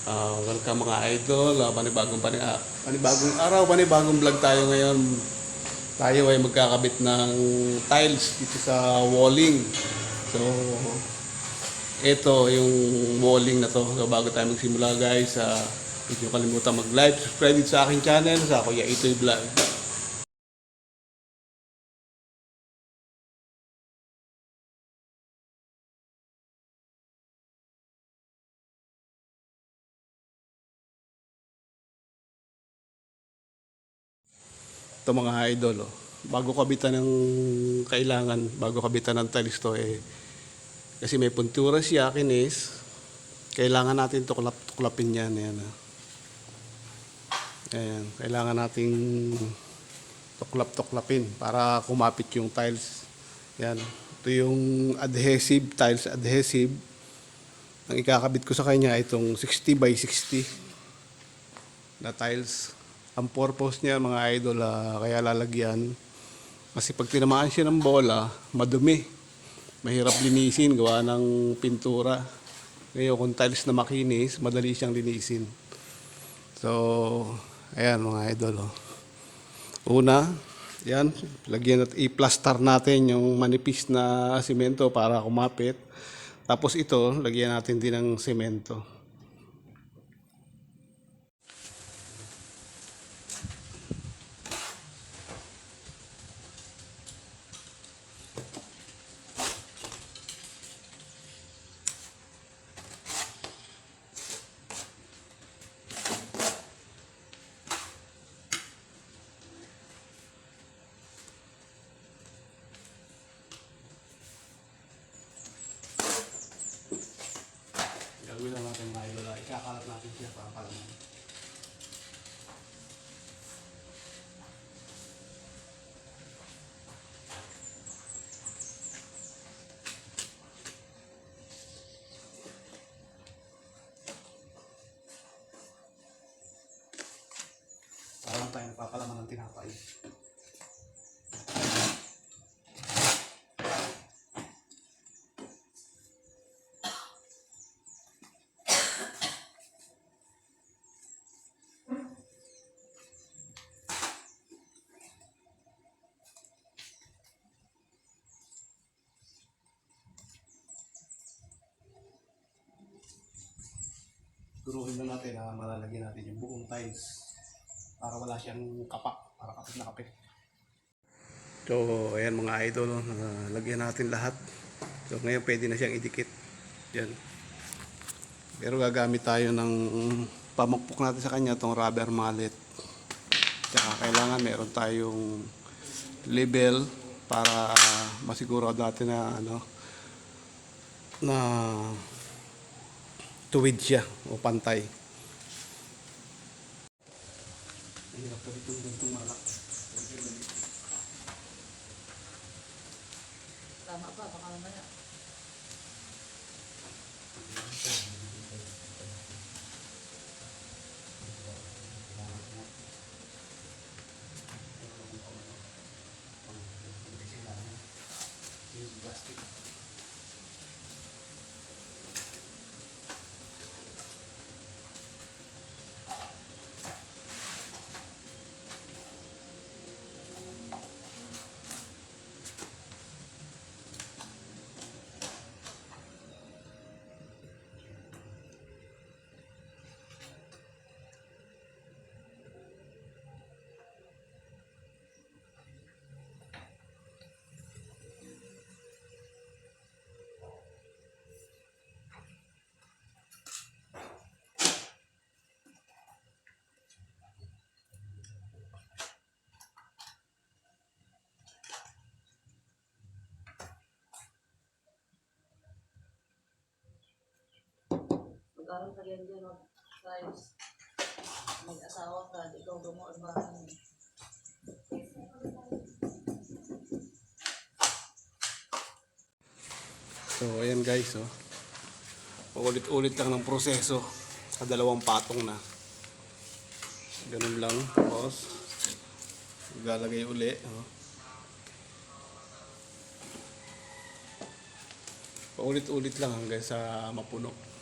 Welcome mga idol, panibagong araw, panibagong vlog tayo ngayon. Tayo ay magkakabit ng tiles dito sa walling. So, ito yung walling na to. So, bago tayo magsimula guys, huwag niyo kalimutan mag-like, subscribe sa aking channel, sa Kuya Itoy Vlog. Ito mga idol, bago kabitan ng bago kabitan ng tiles to kasi may puntura siya, kinis. Kailangan natin tuklapin yan. Ayan, kailangan nating tuklapin para kumapit yung tiles. Yan. Ito yung tiles adhesive. Ang ikakabit ko sa kanya itong 60 by 60 na tiles. Ang purpose niya mga idol, kaya lalagyan kasi pag tinamaan siya ng bola, madumi. Mahirap linisin, gawa ng pintura. Ngayon kung tiles na makinis, madali siyang linisin. So, ayan mga idol. Una, yan, lagyan at i-plaster natin yung manipis na semento para kumapit. Tapos ito, lagyan natin din ng semento. Gagawin lang natin mga idol, ikakalat natin siya para palaman. Parang tayo nagpapalaman ng tinapay. Turuhin lang natin na malalagyan natin yung buong tiles para wala siyang kapak, para kapit na kapit. So, ayan mga idol, lagyan natin lahat. So, ngayon pwede na siyang idikit. Yan. Pero gagamit tayo ng pamukpok natin sa kanya, itong rubber mallet. Tsaka kailangan meron tayong label para masiguro natin na tuwid siya o pantay. Ang hirap ka itong gantong malak. Tama pa, baka mamaya. Plastic. Mag-aral ka yan dyan, guys. Mag-asawa ka, ikaw gumawa ang bahay. So, ayan guys, paulit-ulit lang ng proseso sa dalawang patong na. Ganun lang, tapos ilalagay uli. Paulit-ulit lang hanggang sa mapuno.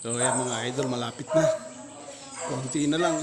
So ayan mga idol, malapit na. Konti na lang.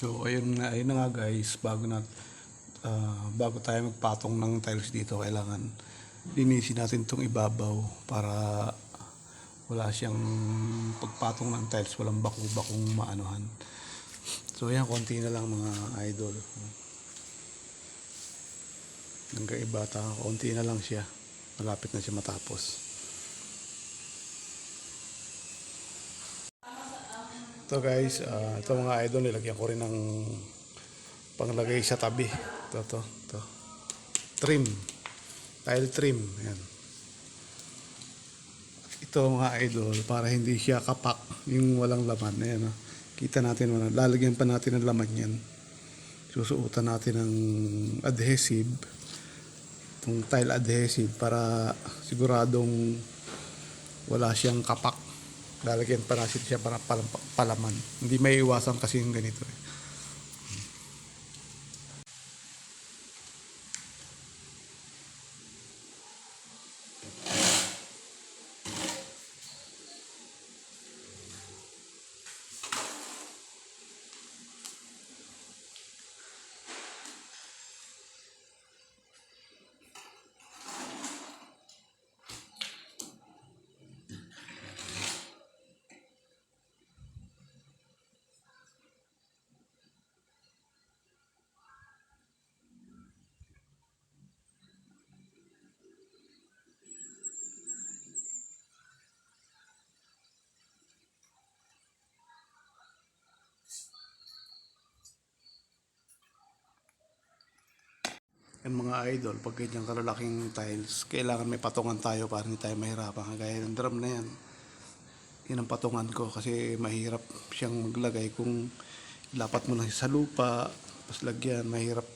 So ayun na nga guys, bago tayo magpatong ng tiles dito, kailangan linisin natin itong ibabaw para wala siyang pagpatong ng tiles, walang baku-bakong maanuhan. So ayan, konti na lang mga idol. Hanggang ibata, konti na lang siya. Malapit na siya matapos. Ito guys, ito mga idol, nilagyan ko rin ng panglagay sa tabi. Ito. Trim. Tile trim. Ayan. Ito mga idol, para hindi siya kapak, yung walang laman. Ayan, oh. Kita natin, lalagyan pa natin ng laman yan. Susuotan natin ng adhesive. Itong tile adhesive para siguradong wala siyang kapak. Lalagyan pa natin siya para palaman. Hindi may iwasan kasi yung ganito. Yan mga idol, pag ganyan kalalaking tiles, kailangan may patungan tayo para hindi tayo mahirapan. Kagaya ng drum na yan, yan ang patungan ko kasi mahirap siyang maglagay kung lapat mo lang siya sa lupa, tapos lagyan, mahirap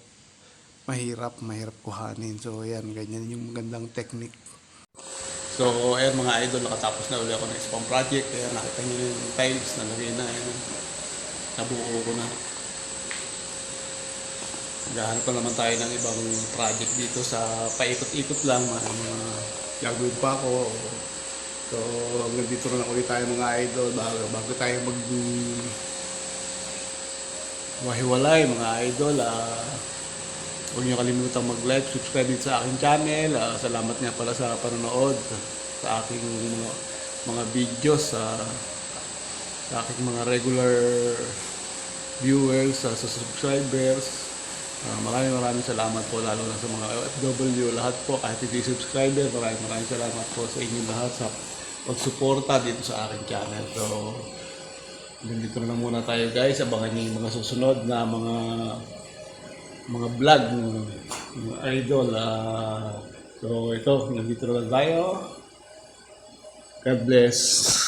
kuhanin. So yan, ganyan yung magandang technique. So ayan mga idol, nakatapos na uli ako ng isang project. Ayan, nakita nyo yung tiles na lagay na, ayan, nabuo ko na. Gahanap pa naman tayo ng ibang project dito sa paikot-ikot lang. Mga gagawin pa ako. So hanggang dito na lang ulit tayo mga idol bago tayo mahiwalay mga idol. Huwag niyo kalimutang mag-like, subscribe din sa aking channel. Salamat nga pala sa panonood sa aking mga videos, sa aking mga regular viewers, sa subscribers. Maraming salamat po, lalo na sa mga OFW, lahat po, kahit hindi subscriber, maraming salamat po sa inyo lahat sa pagsuporta dito sa aking channel. So, dito na lang muna tayo guys, abangan niyo yung mga susunod na mga vlog ng idol. So ito, nandito na lang tayo. God bless.